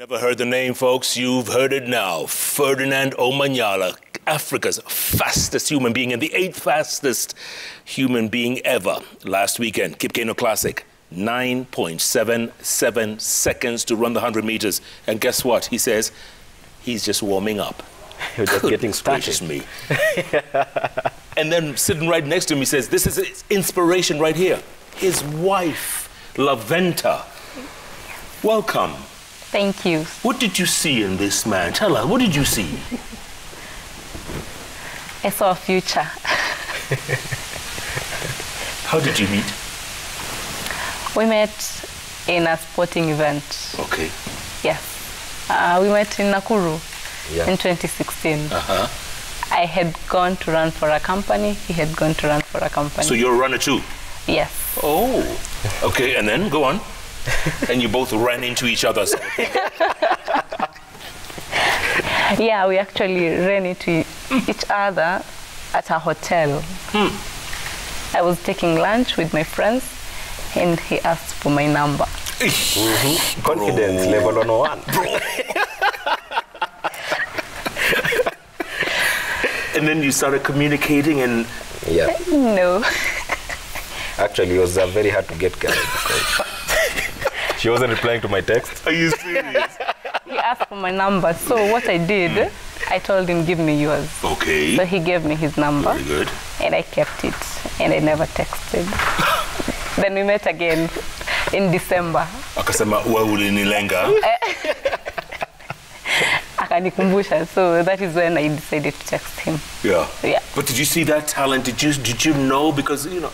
Never heard the name, folks. You've heard it now. Ferdinand Omanyala, Africa's fastest human being and the 8th fastest human being ever. Last weekend, Cape Kano Classic, 9.77 seconds to run the 100 meters. And guess what? He says he's just warming up. You're just getting started. Me. And then sitting right next to him, he says, this is his inspiration right here. His wife, Laventa. Welcome. Thank you. What did you see in this man? Tell her, what did you see? I saw a future. How did you meet? We met in a sporting event. Okay. Yes. We met in Nakuru in 2016. I had gone to run for a company. He had gone to run for a company. So you're a runner too? Yes. Oh. Okay, and then go on. And you both ran into each other. So. Yeah, we actually ran into each other at a hotel. I was taking lunch with my friends, and he asked for my number. Confidence level 101. And then you started communicating and... Yeah. No. Actually, it was very hard to get girl because she wasn't replying to my text. Are you serious? He asked for my number, so what I did, I told him, give me yours. Okay. So he gave me his number. Very good. And I kept it, and I never texted. Then we met again in December. Akasema ulinilenga. Akanikumbusha, so that is when I decided to text him. Yeah. Yeah. But did you see that talent? Did you know? Because, you know,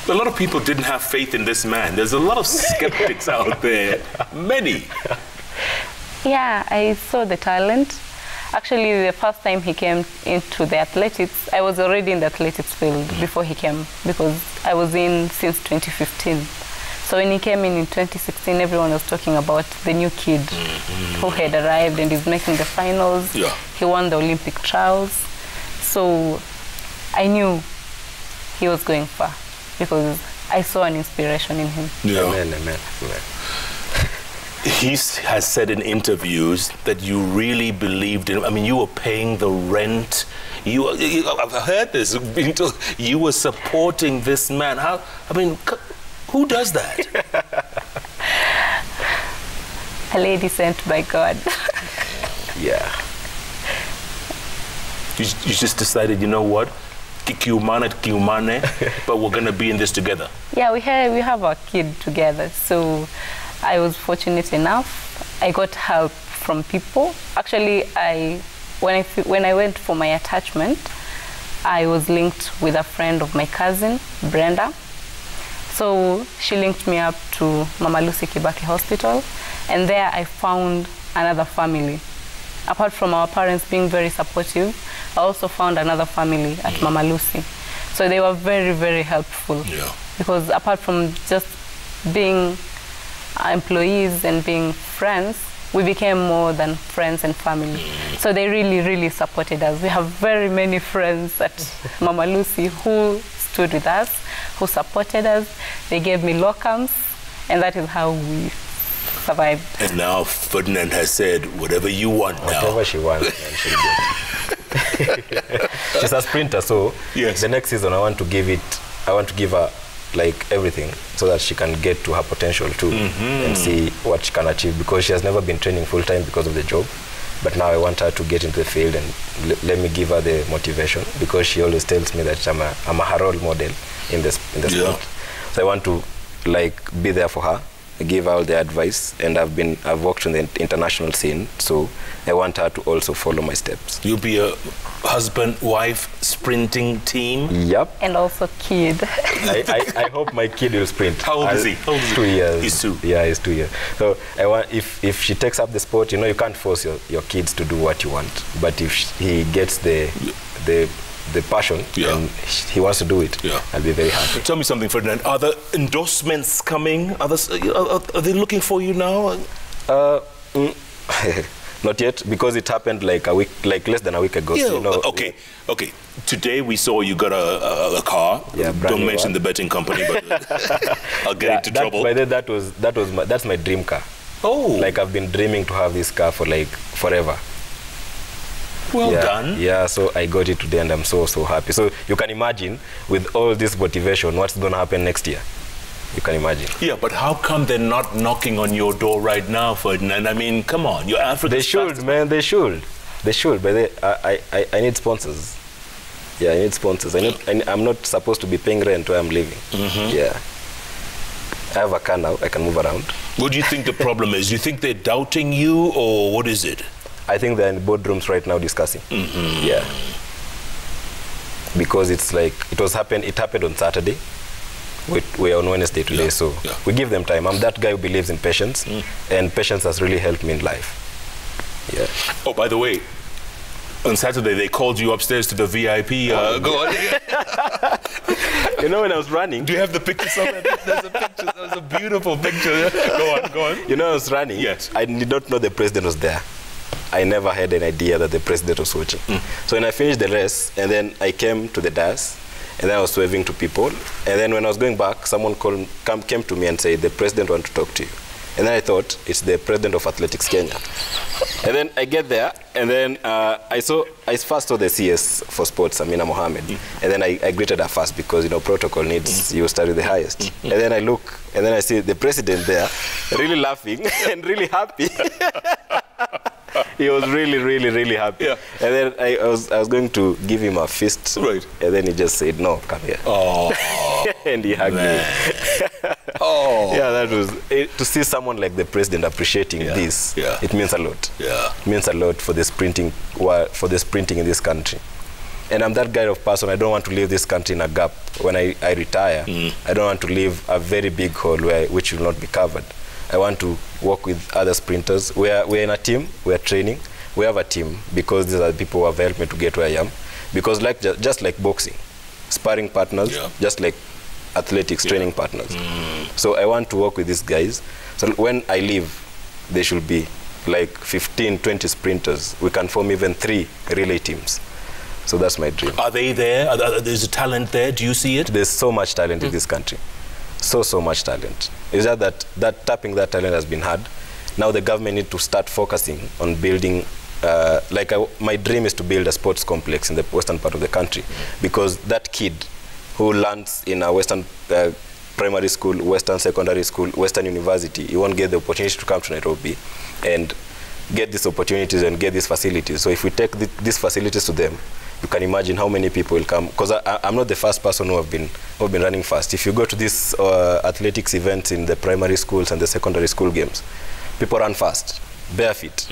a lot of people didn't have faith in this man. There's a lot of skeptics out there. Many. Yeah, I saw the talent. Actually, the first time he came into the athletics, I was already in the athletics field before he came, because I was in since 2015. So when he came in 2016, everyone was talking about the new kid who had arrived and is making the finals. Yeah. He won the Olympic trials. So I knew he was going far, because I saw an inspiration in him. Yeah. Amen, amen, amen. He has said in interviews that you really believed in him. I mean, you were paying the rent. I've heard this. You were supporting this man. How? I mean, who does that? A lady sent by God. Yeah. You just decided, you know what? Kikiumane, but we're going to be in this together. Yeah, we have our kid together. So I was fortunate enough. I got help from people. Actually, when I went for my attachment, I was linked with a friend of my cousin, Brenda. So she linked me up to Mama Lucy Kibaki Hospital, and there I found another family. Apart from our parents being very supportive, I also found another family at Mama Lucy. So they were very, very helpful. Yeah. Because apart from just being employees and being friends, we became more than friends and family. So they really, really supported us. We have very many friends at Mama Lucy who stood with us, who supported us. They gave me locums, and that is how we survived. And now Ferdinand has said, whatever you want now. Whatever she wants, man, she'll get. She's a sprinter, so yes. The next season I want to give her like everything so that she can get to her potential too and see what she can achieve, because she has never been training full-time because of the job. But now I want her to get into the field and let me give her the motivation, because she always tells me that I'm a role model in the sport. So I want to like be there for her, give her all the advice, and I've worked on the international scene, so I want her to also follow my steps. You'll be a husband, wife, sprinting team? Yep. And also kid. I hope my kid will sprint. How old is he? 2 years. He's 2. Yeah, he's 2 years. So I want, if she takes up the sport, you know, you can't force your kids to do what you want. But if he gets the passion and he wants to do it, I'll be very happy. Tell me something, Ferdinand. Are the endorsements coming? Are they looking for you now? Not yet, because it happened like less than a week ago. Yeah, so, you know, okay. Today we saw you got a car. Yeah, don't mention the betting company, but I'll get into trouble. By then, that's my dream car. Oh. Like I've been dreaming to have this car for like forever. Well done. Yeah, so I got it today and I'm so happy. So you can imagine with all this motivation, what's going to happen next year? You can imagine. Yeah, but how come they're not knocking on your door right now, Ferdinand? I mean, come on, you're African. They should, man, they should. They should, but I need sponsors. Yeah, I need sponsors. I'm not supposed to be paying rent where I'm living. Yeah. I have a car now, I can move around. What do you think the problem is? Do you think they're doubting you, or what is it? I think they're in boardrooms right now discussing. Yeah. Because it's like, it happened on Saturday. We're on Wednesday today, so we give them time. I'm that guy who believes in patience, and patience has really helped me in life. Yeah. Oh, by the way, on Saturday they called you upstairs to the VIP. Go on. You know, when I was running. Do you have the picture somewhere? There's a picture. There's a beautiful picture. Go on. You know, I was running. Yes. I did not know the president was there. I never had an idea that the president was watching. So when I finished the race, and then I came to the dais, and then I was waving to people. And then when I was going back, someone came to me and said, the president wants to talk to you. And then I thought, it's the president of Athletics Kenya. And then I get there, and then I first saw the CS for sports, Amina Mohammed. And then I greeted her first because, you know, protocol needs you study the highest. And then I look, and then I see the president there, really laughing and really happy. He was really happy. Yeah. And then I was going to give him a fist. Right. And then he just said, no, come here. Oh. And he hugged me. Oh. Yeah, that was to see someone like the president appreciating this. Yeah. It means a lot. Yeah. It means a lot for the sprinting in this country. And I'm that kind of person. I don't want to leave this country in a gap. When I retire, I don't want to leave a very big hole which will not be covered. I want to work with other sprinters. We're in a team. We're training. We have a team because these are the people who have helped me to get where I am. Because just like boxing, sparring partners, just like athletics, training partners. So I want to work with these guys. So when I leave, there should be like 15, 20 sprinters. We can form even 3 relay teams. So that's my dream. Are they there? There's a talent there. Do you see it? There's so much talent in this country. So much talent. It's just that tapping that talent has been hard. Now the government needs to start focusing on building, my dream is to build a sports complex in the western part of the country, because that kid who lands in a western primary school, western secondary school, western university, you won't get the opportunity to come to Nairobi and get these opportunities and get these facilities. So if we take these facilities to them, you can imagine how many people will come. Because I'm not the first person who have been running fast. If you go to these athletics events in the primary schools and the secondary school games, people run fast, bare feet.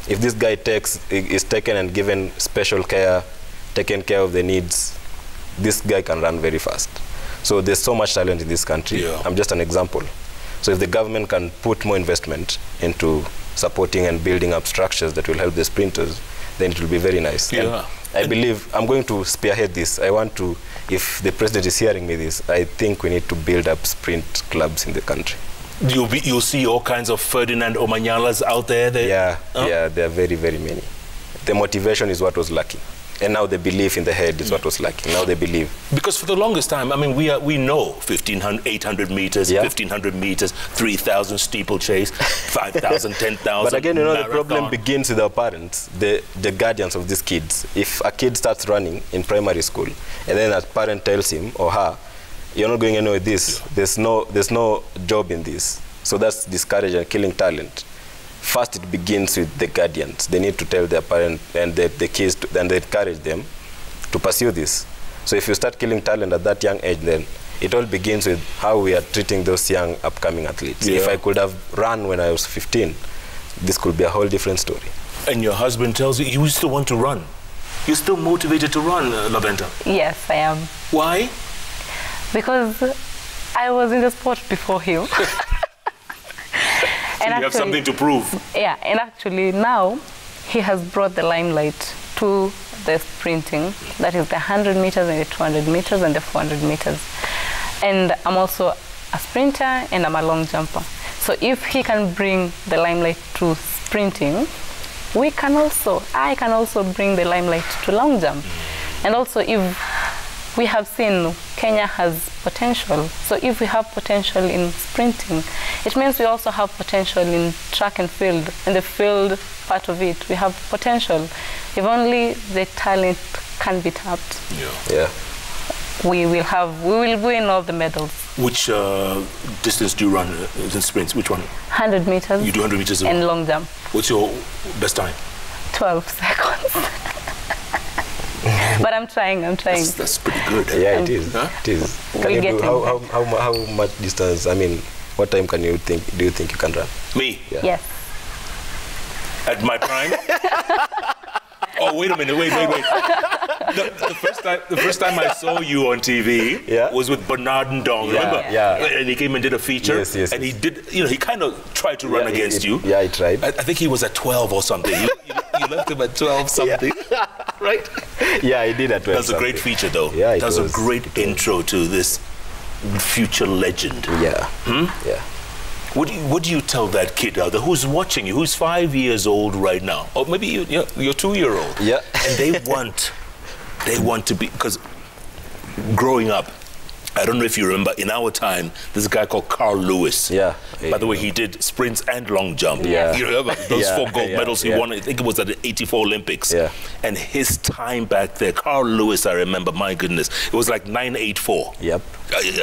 If this guy is taken and given special care, taken care of the needs, this guy can run very fast. So there's so much talent in this country. I'm just an example. So if the government can put more investment into supporting and building up structures that will help the sprinters, then it will be very nice. And I believe I'm going to spearhead this. I want to, if the president is hearing me this, I think we need to build up sprint clubs in the country. You'll see all kinds of Ferdinand Omanyalas out there. Yeah, there are very many. The motivation is what was lacking. And now the belief in the head is what was lacking. Now they believe. Because for the longest time, I mean, we know 1,500, 800 meters, 1,500 meters, 3,000 steeplechase, 5,000, 10,000. But again, you know, marathon. the problem begins with our parents, the guardians of these kids. If a kid starts running in primary school, and then a parent tells him or her, you're not going anywhere with this, there's no job in this. So that's discouraging and killing talent. First, it begins with the guardians. They need to tell their parents and the kids, and they encourage them to pursue this. So if you start killing talent at that young age, then it all begins with how we are treating those young upcoming athletes. If I could have run when I was 15, this could be a whole different story. And your husband tells you still want to run. You're still motivated to run, Laventa? Yes, I am. Why? Because I was in the sport before him. So you have something to prove. Yeah, and actually now he has brought the limelight to the sprinting. That is the 100 meters and the 200 meters and the 400 meters. And I'm also a sprinter and I'm a long jumper. So if he can bring the limelight to sprinting, I can also bring the limelight to long jump. And also if we have seen Kenya has potential. So if we have potential in sprinting, it means we also have potential in track and field. In the field part of it, we have potential. If only the talent can be tapped. Yeah. We will win all the medals. Which distance do you run in sprints? Which one? 100 meters. You do 100 meters and long jump. What's your best time? 12 seconds. But I'm trying. That's pretty good. Yeah, it is. Huh? It is. Can you do, how much distance? I mean, what time do you think you can run? Me? Yeah. Yes. At my prime? Oh, wait a minute, wait. The first time I saw you on TV was with Bernard Ndong, remember? Yeah. And he came and did a feature. Yes. And he did, he kind of tried to run against you. Yeah, he tried. I think he was at 12 or something. You left him at 12 something, right? Yeah, he did at 12 That's a great feature, though. Yeah, That was a great intro to this future legend. Yeah. Yeah. What do you tell that kid out there who's watching you, who's 5 years old right now, or maybe you're 2-year-old? Yeah. And they want to be, because growing up, I don't know if you remember, in our time, there's a guy called Carl Lewis. Yeah. By the way, he did sprints and long jump. Yeah. You remember those 4 gold medals he won? I think it was at the '84 Olympics. Yeah. And his time back there, Carl Lewis, I remember, my goodness, it was like 9:84. Yep.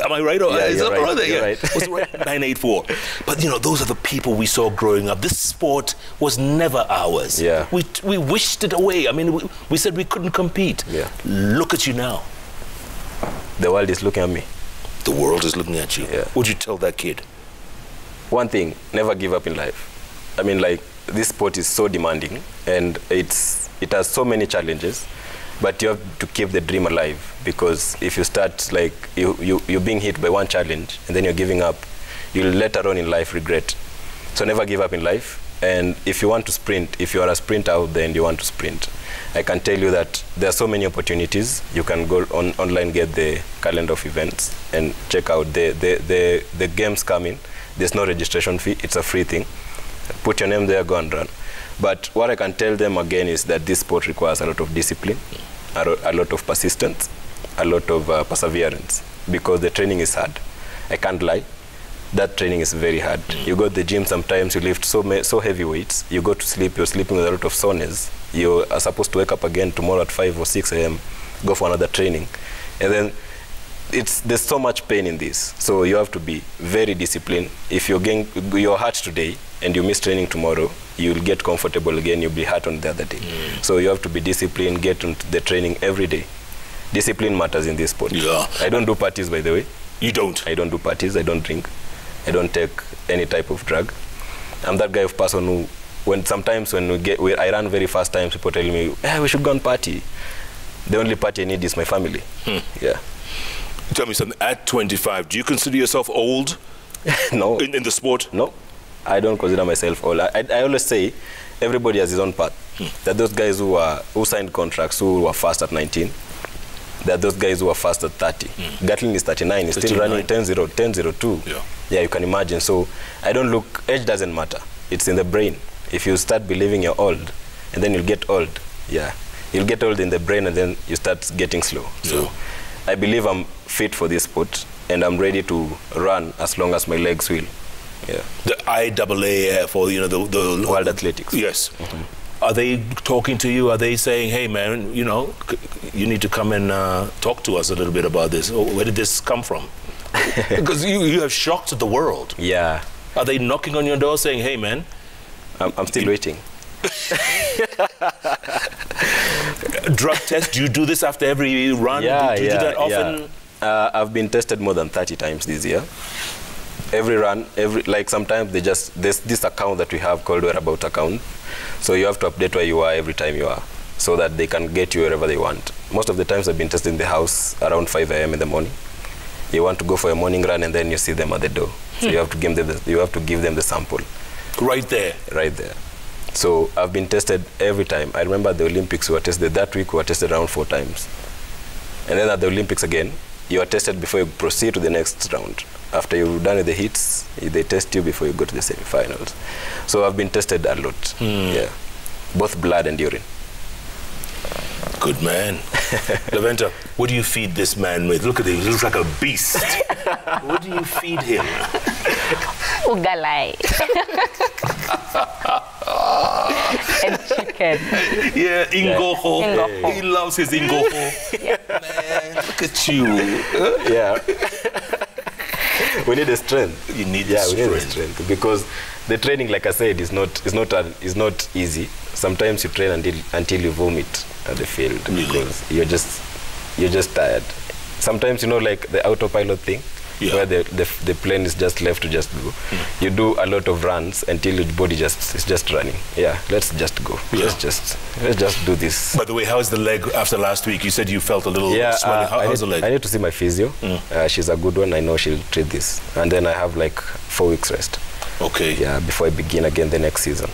Am I right? Yeah, Is you're that right. right? You're Yeah. right. It was right, 9:84. But those are the people we saw growing up. This sport was never ours. Yeah. We wished it away. I mean, we said we couldn't compete. Yeah. Look at you now. The world is looking at me. The world is looking at you. Yeah. What'd you tell that kid? One thing, never give up in life. I mean, like, this sport is so demanding, and it has so many challenges, but you have to keep the dream alive, because if you start, like, you're being hit by one challenge, and then you're giving up, you'll later on in life regret. So never give up in life. And if you want to sprint, if you are a sprinter out there and you want to sprint, I can tell you that there are so many opportunities. You can go online, get the calendar of events, and check out the games coming. There's no registration fee. It's a free thing. Put your name there, go and run. But what I can tell them again is that this sport requires a lot of discipline, a lot of persistence, a lot of perseverance, because the training is hard. I can't lie. That training is very hard. You go to the gym, sometimes you lift so heavy weights. You go to sleep, you're sleeping with a lot of soreness. You are supposed to wake up again tomorrow at 5 or 6 a.m., go for another training. And then there's so much pain in this. So you have to be very disciplined. If you're hurt today and you miss training tomorrow, you'll get comfortable again, you'll be hurt on the other day. So you have to be disciplined, get into the training every day. Discipline matters in this sport. Yeah. I don't do parties, by the way. You don't? I don't do parties, I don't drink. I don't take any type of drug. I'm that guy of person who, sometimes when I run very fast times, people tell me, hey, we should go and party. The only party I need is my family. Yeah. Tell me something, at 25, do you consider yourself old? No. In the sport? No. I don't consider myself old. I always say, everybody has his own path. There are those guys who signed contracts who were fast at 19. There are those guys who are fast at 30. Gatlin is 39. He's still running 10-0, 10-02. Yeah, you can imagine. So I don't look, age doesn't matter. It's in the brain. If you start believing you're old, and then you'll get old. Yeah, you'll get old in the brain, and then you start getting slow. So I believe I'm fit for this sport, and I'm ready to run as long as my legs will. Yeah. The IAAF, or the World Athletics. Yes. Are they talking to you? Are they saying, hey, man, you need to come and talk to us a little bit about this? Where did this come from? Because you have shocked the world. Yeah. Are they knocking on your door saying, hey, man? I'm still waiting. Drug test, do you do this after every run? Yeah, do you do that often? Yeah. I've been tested more than 30 times this year. Every run, like sometimes there's this account that we have called Whereabout account. So you have to update where you are every time you are, so that they can get you wherever they want. Most of the times I've been tested in the house around 5 a.m. in the morning. You want to go for a morning run, and then you see them at the door. So you have to give them the sample. Right there? Right there. So I've been tested every time. I remember at the Olympics we were tested, that week we were tested around 4 times. And then at the Olympics again, you are tested before you proceed to the next round. After you've done the hits, they test you before you go to the semi-finals. So I've been tested a lot. Yeah, both blood and urine. Good man. Laventa, what do you feed this man with? Look at him, he looks like a beast. What do you feed him? Ugalai. And chicken. Yeah, ingoho. Ingoho. He loves his ingoho. Yeah. Man, look at you. Yeah. We need the strength. You need the strength. We need the strength because the training, like I said, is not easy. Sometimes you train until you vomit at the field because you're just tired. Sometimes, you know, like the autopilot thing, where the plane is just left to just go. You do a lot of runs until your body is just running. Yeah, let's just go. Let's just do this. By the way, how's the leg after last week? You said you felt a little swelling. How's the leg? I need to see my physio. She's a good one. I know she'll treat this. And then I have like 4 weeks rest. Okay. Yeah, before I begin again the next season.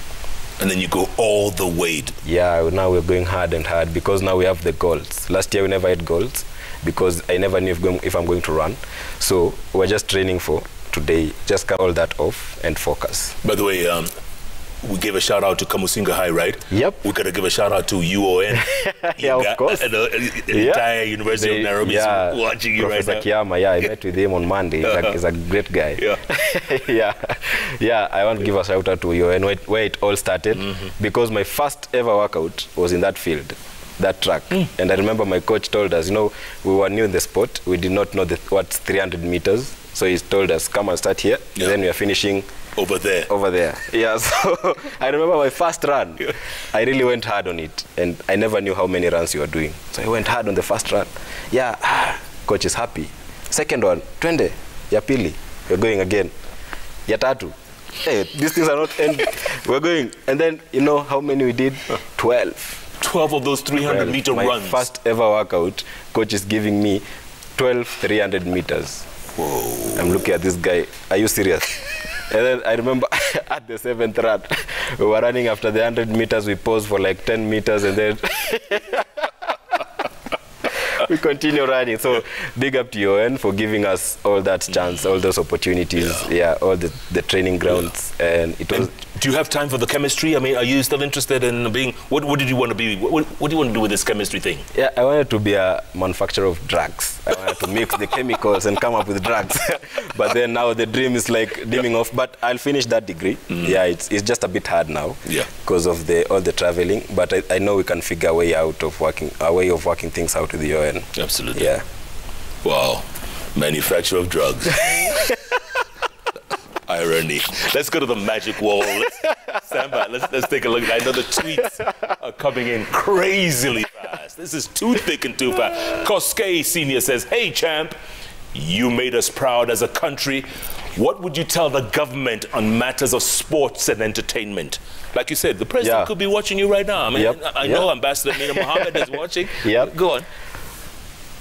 And then you go all the way. Yeah, now we're going hard and hard because now we have the goals. Last year we never had goals because I never knew if I'm going to run. So we're just training for today. Just cut all that off and focus. By the way, we gave a shout out to Kamusinga High, right? Yep. We got to give a shout out to UON. Yeah, of course. The entire University of Nairobi is watching you Professor right now. Kiama, I met with him on Monday. He's a great guy. Yeah, I want to give a shout out to UON where it all started because my first ever workout was in that field, that track. And I remember my coach told us, you know, we were new in the sport. We did not know what's 300 meters. So he told us, come and start here. And then we are finishing over there. Yeah, so I remember my first run. I really went hard on it. And I never knew how many runs you were doing. So I went hard on the first run. Yeah, coach is happy. Second one, twende. Ya pili, we're going again. Ya tatu. Hey, these things are not end. We're going. And then, you know how many we did? 12. 12 of those 300-meter runs. My first ever workout, coach is giving me 12 300 meters. Whoa. I'm looking at this guy. Are you serious? And then I remember at the 7th run, we were running after the 100 meters. We paused for like 10 meters and then we continue running. So big up to UON for giving us all that chance, all those opportunities, all the training grounds. And it was. Do you have time for the chemistry? I mean, are you still interested in being, what did you want to be? What do you want to do with this chemistry thing? Yeah, I wanted to be a manufacturer of drugs. I wanted to mix the chemicals and come up with drugs. But then now the dream is like dimming off. But I'll finish that degree. Yeah, it's just a bit hard now because of all the traveling. But I know we can figure a way of working things out with the UON. Absolutely. Yeah. Wow. Manufacturer of drugs. Irony. Let's go to the magic wall. Stand by. Let's take a look. I know the tweets are coming in crazily fast. This is too thick and too fast. Koskei Senior says, hey, champ, you made us proud as a country. What would you tell the government on matters of sports and entertainment? Like you said, the president could be watching you right now. I mean, I know Ambassador Mina Mohammed is watching. Go on.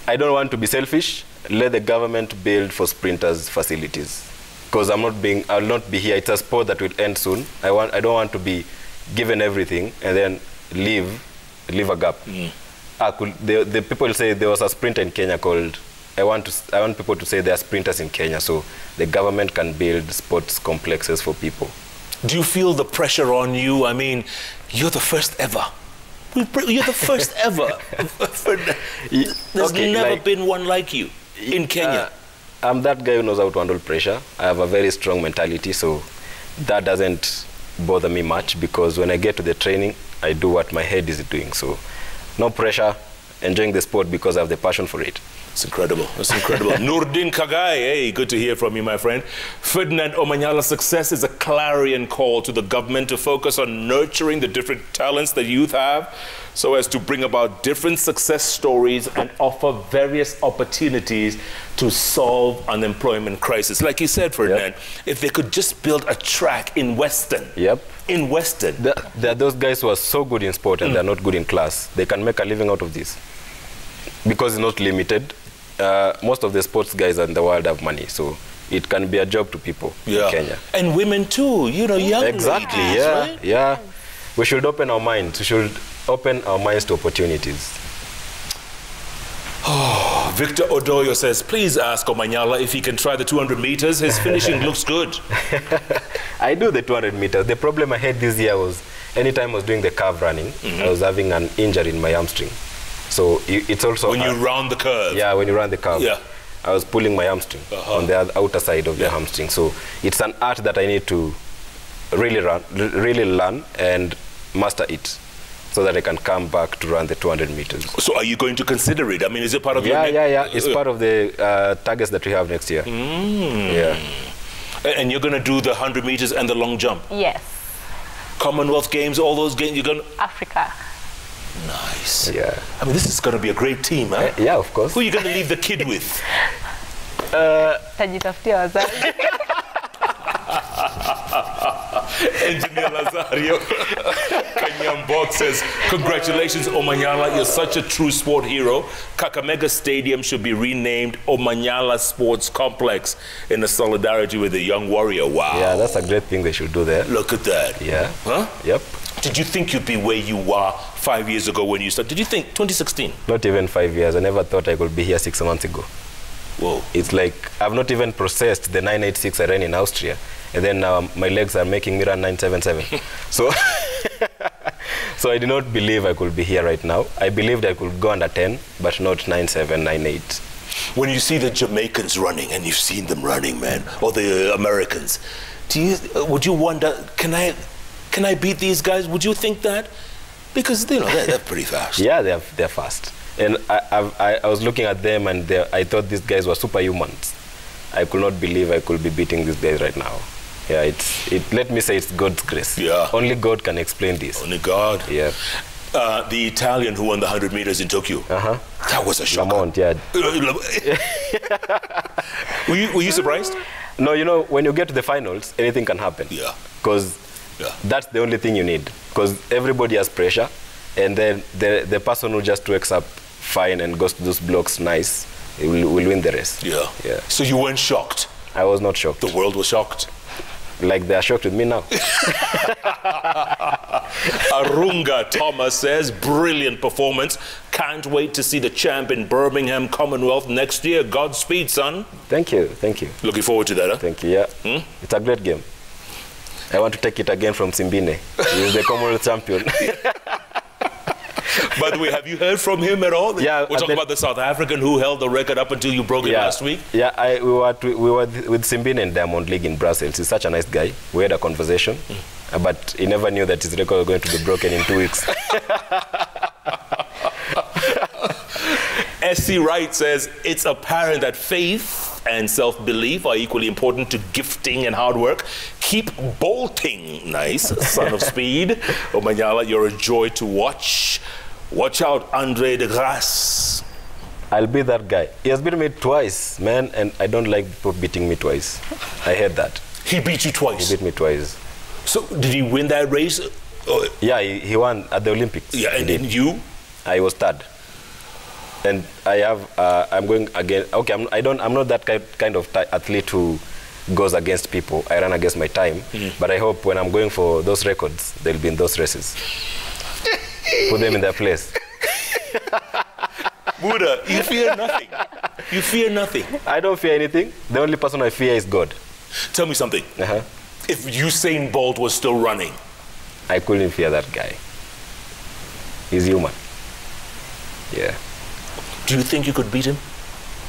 I don't want to be selfish. Let the government build for sprinters facilities. Because I'll not be here. It's a sport that will end soon. I don't want to be given everything and then leave a gap. The people say there was a sprinter in Kenya called. I want people to say there are sprinters in Kenya, so the government can build sports complexes for people. Do you feel the pressure on you? I mean, you're the first ever. You're the first ever. There's never been one like you in Kenya. I'm that guy who knows how to handle pressure. I have a very strong mentality, so that doesn't bother me much because when I get to the training, I do what my head is doing. So no pressure, enjoying the sport because I have the passion for it. It's incredible. It's incredible. Nurdin Kagai, hey, good to hear from you, my friend. Ferdinand Omanyala's success is a clarion call to the government to focus on nurturing the different talents that youth have so as to bring about different success stories and offer various opportunities to solve unemployment crisis. Like you said, Ferdinand, if they could just build a track in Western. In Western. There are those guys who are so good in sport and they're not good in class. They can make a living out of this. Because it's not limited. Most of the sports guys in the world have money, so it can be a job to people in Kenya. And women too, you know, young ladies, right? Yeah. We should open our minds. We should open our minds to opportunities. Oh, Victor Odoyo says, please ask Omanyala if he can try the 200 meters. His finishing looks good. I do the 200 meters. The problem I had this year was anytime I was doing the curve running, I was having an injury in my hamstring. So it's also... When you round the curve. Yeah, when you round the curve. Yeah. I was pulling my hamstring on the outer side of the hamstring. So it's an art that I need to really learn and master it, so that I can come back to run the 200 meters. So are you going to consider it? I mean, is it part of your... Yeah. It's part of the targets that we have next year. Yeah. And you're going to do the 100 meters and the long jump? Yes. Commonwealth Games, all those games, you're going to... Africa. Nice. Yeah. I mean, this is going to be a great team, huh? Yeah, of course. Who are you going to leave the kid with? Tajitafutia wazazi. Engineer Lazario Kanyambok says, congratulations, Omanyala. You're such a true sport hero. Kakamega Stadium should be renamed Omanyala Sports Complex in a solidarity with the young warrior. Wow. Yeah, that's a great thing they should do there. Look at that. Yeah. Huh? Yep. Did you think you'd be where you were 5 years ago when you started? Did you think 2016? Not even 5 years. I never thought I could be here 6 months ago. Whoa. It's like I've not even processed the 986 I ran in Austria. And then now my legs are making me run 977. So, so I did not believe I could be here right now. I believed I could go under 10, but not 97, 98. When you see the Jamaicans running, and you've seen them running, man, or the Americans, would you wonder, can I beat these guys? Would you think that? Because they're pretty fast. Yeah, they're fast. And I was looking at them, and I thought these guys were superhumans. I could not believe I could be beating these guys right now. Yeah, let me say it's God's grace. Yeah. Only God can explain this. Only God. Yeah. The Italian who won the 100 meters in Tokyo. That was a shock. Lamont, yeah. Were you surprised? No, when you get to the finals, anything can happen. Yeah. Because that's the only thing you need. Because everybody has pressure, and then the person who just wakes up fine and goes to those blocks nice, will win the race. Yeah. Yeah. So you weren't shocked? I was not shocked. The world was shocked? Like they are shocked with me now. Arunga Thomas says, brilliant performance. Can't wait to see the champ in Birmingham Commonwealth next year. Godspeed, son. Thank you, thank you. Looking forward to that, huh? Thank you, yeah. It's a great game. I want to take it again from Simbine. He's the Commonwealth champion. By the way, have you heard from him at all? Yeah. We're talking about the South African who held the record up until you broke it last week? Yeah, we were with Simbine in Diamond League in Brussels. He's such a nice guy. We had a conversation, but he never knew that his record was going to be broken in 2 weeks. SC Wright says, it's apparent that faith and self-belief are equally important to gifting and hard work. Keep bolting. Nice, son of speed. Omanyala, you're a joy to watch. Watch out, Andre de Grasse. I'll be that guy. He has beaten me twice, man, and I don't like people beating me twice. I hate that. He beat you twice? He beat me twice. So, did he win that race? Yeah, he won at the Olympics. Yeah, and you? I was third. And I'm going again. Okay, I'm not that kind of athlete who goes against people. I run against my time. But I hope when I'm going for those records, they'll be in those races. Put them in their place. Buddha, you fear nothing. You fear nothing. I don't fear anything. The only person I fear is God. Tell me something. If Usain Bolt was still running, I couldn't fear that guy. He's human. Yeah. Do you think you could beat him?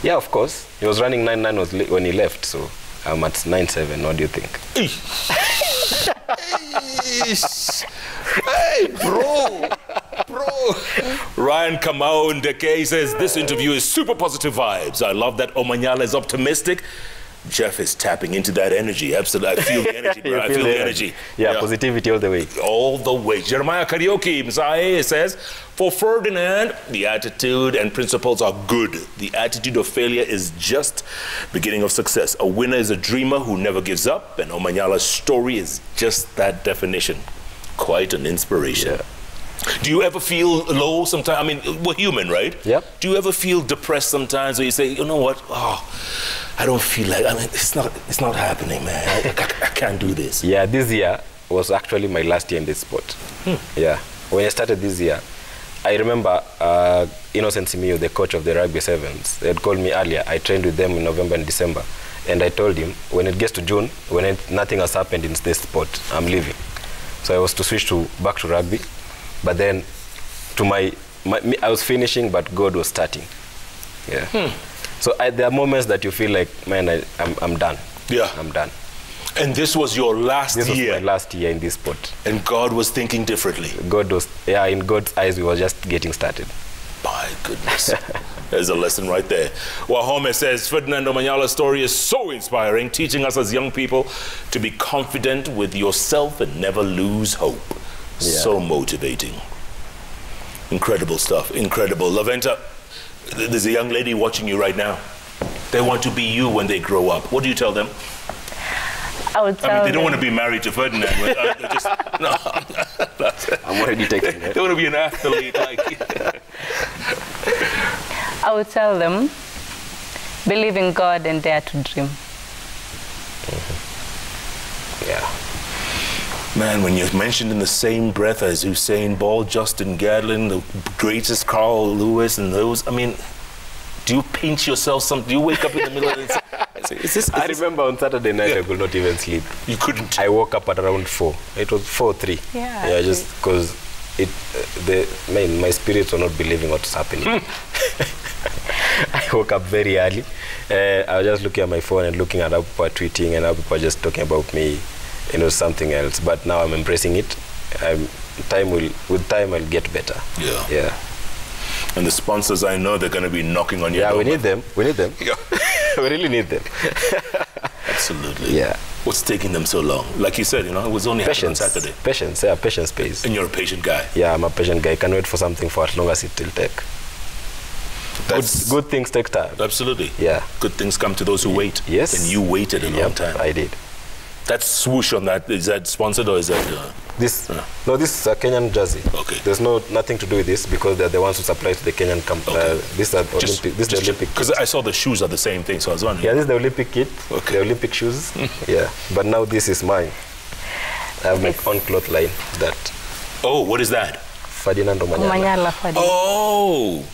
Yeah, of course. He was running 9.9 when he left, so I'm at 9.7. What do you think? Hey, bro. Ryan Kamau Ndeke says, this interview is super positive vibes. I love that Omanyala is optimistic. Jeff is tapping into that energy. Absolutely. I feel the energy, bro. I feel the energy. Yeah, positivity all the way. All the way. Jeremiah Karaoke Mzae says, for Ferdinand, the attitude and principles are good. The attitude of failure is just beginning of success. A winner is a dreamer who never gives up, and Omanyala's story is just that definition. Quite an inspiration. Yeah. Do you ever feel low sometimes? I mean, we're human, right? Yep. Do you ever feel depressed sometimes where you say, you know what? Oh, I don't feel like, I mean, it's not happening, man. I can't do this. Yeah, this year was actually my last year in this sport. Yeah. When I started this year, I remember Innocent Simiyu, the coach of the Rugby Sevens, they had called me earlier. I trained with them in November and December. And I told him, when it gets to June, when nothing has happened in this sport, I'm leaving. So I was to switch back to rugby. But then, to my I was finishing, but God was starting. Yeah. So there are moments that you feel like, man, I'm done. Yeah. I'm done. And this was your last year. This was my last year in this sport. And God was thinking differently. God was, in God's eyes, we were just getting started. My goodness. There's a lesson right there. Wahome says, Ferdinand Omanyala's story is so inspiring, teaching us as young people to be confident with yourself and never lose hope. Yeah. So motivating. Incredible stuff. Incredible. Laventa, there's a young lady watching you right now. They want to be you when they grow up. What do you tell them? I would tell I mean, they don't them. want to be married to Ferdinand. No. I'm already taking it. They want to be an athlete. Like. I would tell them, believe in God and dare to dream. Yeah. Man, when you're mentioned in the same breath as Usain Bolt, Justin Gatlin, the greatest Carl Lewis, and those, I mean, do you pinch yourself? Do you wake up in the middle of the I remember on Saturday night, I could not even sleep. You couldn't? I woke up at around 4. It was 4:03. Yeah. Just because my spirits were not believing what was happening. I woke up very early. I was just looking at my phone and looking at how people are tweeting and how people are just talking about me, something else. But now I'm embracing it. With time, I'll get better. Yeah. Yeah. And the sponsors, I know they're going to be knocking on your door. Yeah, we need them. We need them. Yeah. We really need them. Absolutely. Yeah. What's taking them so long? Like you said, it was only patience. On Saturday. Patience, yeah, patience pays. And you're a patient guy. Yeah, I'm a patient guy. I can wait for something for as long as it will take. Good things take time. Absolutely. Yeah. Good things come to those who wait. Yes. And you waited a long time. I did. That swoosh on that, is that sponsored or is that... No, this is a Kenyan jersey. Okay. There's nothing to do with this because they're the ones who supply to the Kenyan company. Okay. This is the Olympic. Because I saw the shoes are the same thing, so I was wondering. Yeah, this is the Olympic kit. Okay. The Olympic shoes. Yeah. But now this is mine. I have my own cloth line. Oh, what is that? Ferdinand Omanyala. Omanyala Ferdinand. Oh.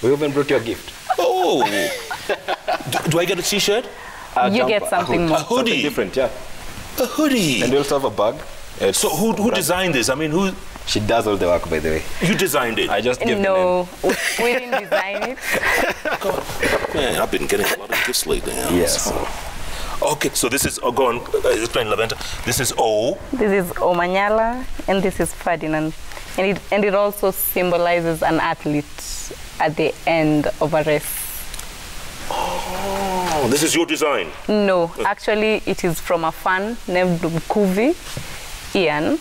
We even brought you a gift. Oh. do I get a t-shirt? You get something more. A hoodie. Something different, yeah. A hoodie. And we also have a bag. So who designed this? I mean, who? She does all the work, by the way. You designed it? I just gave No, we didn't design it. God. Man, I've been getting a lot of gifts lately. Yes. Okay, so this is, go on, explain, Laventa. This is O. This is Omanyala, and this is Ferdinand. And it also symbolizes an athlete at the end of a race. Oh, this is your design? No, actually it is from a fan named Mkuvi, Ian.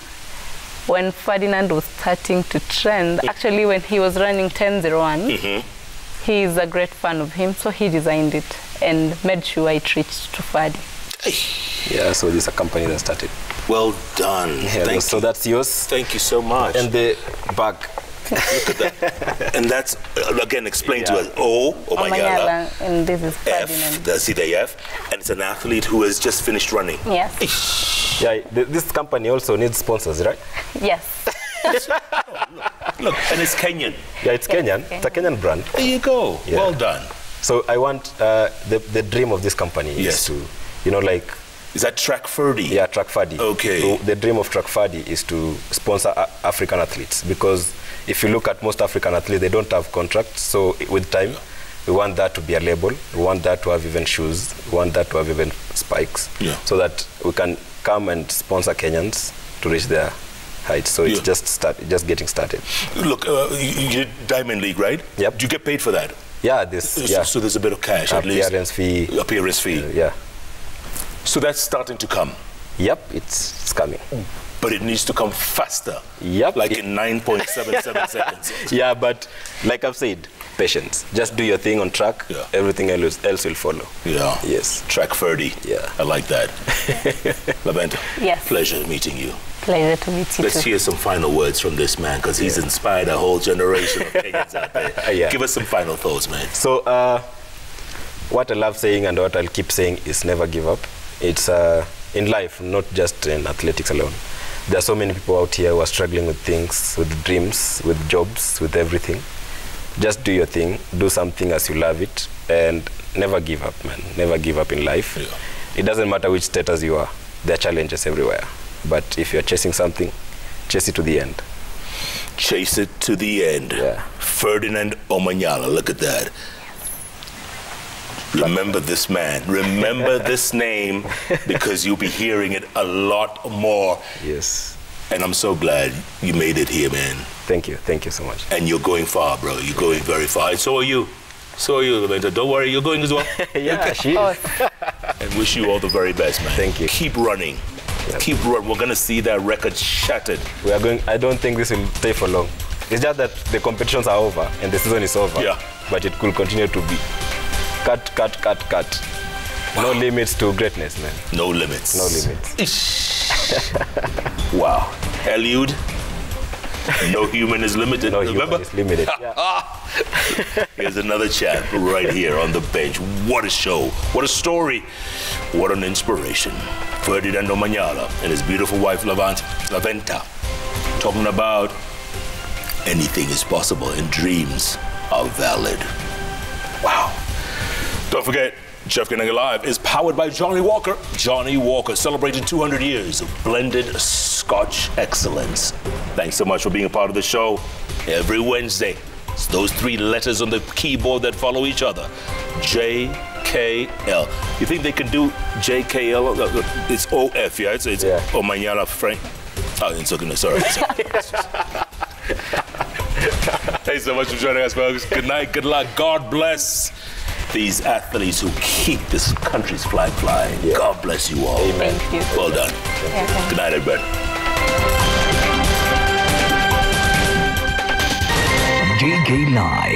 When Ferdinand was starting to trend, actually when he was running 10:01, he is a great fan of him, so he designed it and made sure it reached to Ferdy. Yeah, so this is a company that started. Well done. Yeah, so that's yours. Thank you so much. And the bag. Look at that. And that's, again, explain to us. O, Omanyala. And this is Ferdinand. F, see the F. And it's an athlete who has just finished running. Yes. Yeah, this company also needs sponsors, right? Yes. Look, and it's Kenyan. Yeah, it's Kenyan. It's a Kenyan brand. There you go. Yeah. Well done. So I want, the dream of this company is to, Is that Track Ferdy? Yeah, Track Ferdy. Okay. So the dream of Track Ferdy is to sponsor African athletes, because if you look at most African athletes, they don't have contracts. So with time, we want that to be a label. We want that to have even shoes. We want that to have even spikes. Yeah. So that we can come and sponsor Kenyans to reach their heights. So it's just getting started. Look, you did Diamond League, right? Yep. Do you get paid for that? Yeah, So there's a bit of cash at least. Appearance fee. Yeah. So that's starting to come. Yep, it's coming. But it needs to come faster. Yep. Like in 9.77 seconds. Yeah, but like I've said, patience. Just do your thing on track. Yeah. Everything else will follow. Yeah. Yes. Track Ferdy. Yeah. I like that. Laventa. Yes. Pleasure meeting you. Pleasure to meet you. Let's hear some final words from this man, because he's inspired a whole generation of Kenyans out there. Yeah. Give us some final thoughts, man. So, what I love saying and what I'll keep saying is never give up. It's in life, not just in athletics alone. There are so many people out here who are struggling with things, with dreams, with jobs, with everything. Just do your thing, do something as you love it, and never give up, man. Never give up in life. Yeah. It doesn't matter which status you are. There are challenges everywhere. But if you're chasing something, chase it to the end. Chase it to the end. Yeah. Ferdinand Omanyala, look at that. Remember this man. Remember this name, because you'll be hearing it a lot more. Yes. And I'm so glad you made it here, man. Thank you so much. And you're going far, bro. You're going very far. And so are you. So are you, Laventa. Don't worry, you're going as well. Yeah, she is. And wish you all the very best, man. Thank you. Keep running. Yep. Keep running. We're gonna see that record shattered. We are going. I don't think this will stay for long. It's just that the competitions are over and the season is over. Yeah. But it could continue to be. Cut. Wow. No limits to greatness, man. No limits. No limits. Wow. Eliud, no human is limited. No Remember? human is limited. Yeah. Here's another champ right here on the bench. What a show. What a story. What an inspiration. Ferdinand Omanyala and his beautiful wife, Laventa, talking about anything is possible and dreams are valid. Wow. Don't forget, JKLive is powered by Johnny Walker. Johnny Walker, celebrating 200 years of blended Scotch excellence. Thanks so much for being a part of the show. Every Wednesday, it's those 3 letters on the keyboard that follow each other. JKL. You think they can do JKL? It's OF, yeah? It's Yeah. Omanyala Frank. Oh, it's okay, sorry. Thanks so much for joining us, folks. Good night, good luck. God bless these athletes who keep this country's flag flying. Yeah. God bless you all. Amen. Thank you. Well done. Yeah. Good night, everybody. JKLive.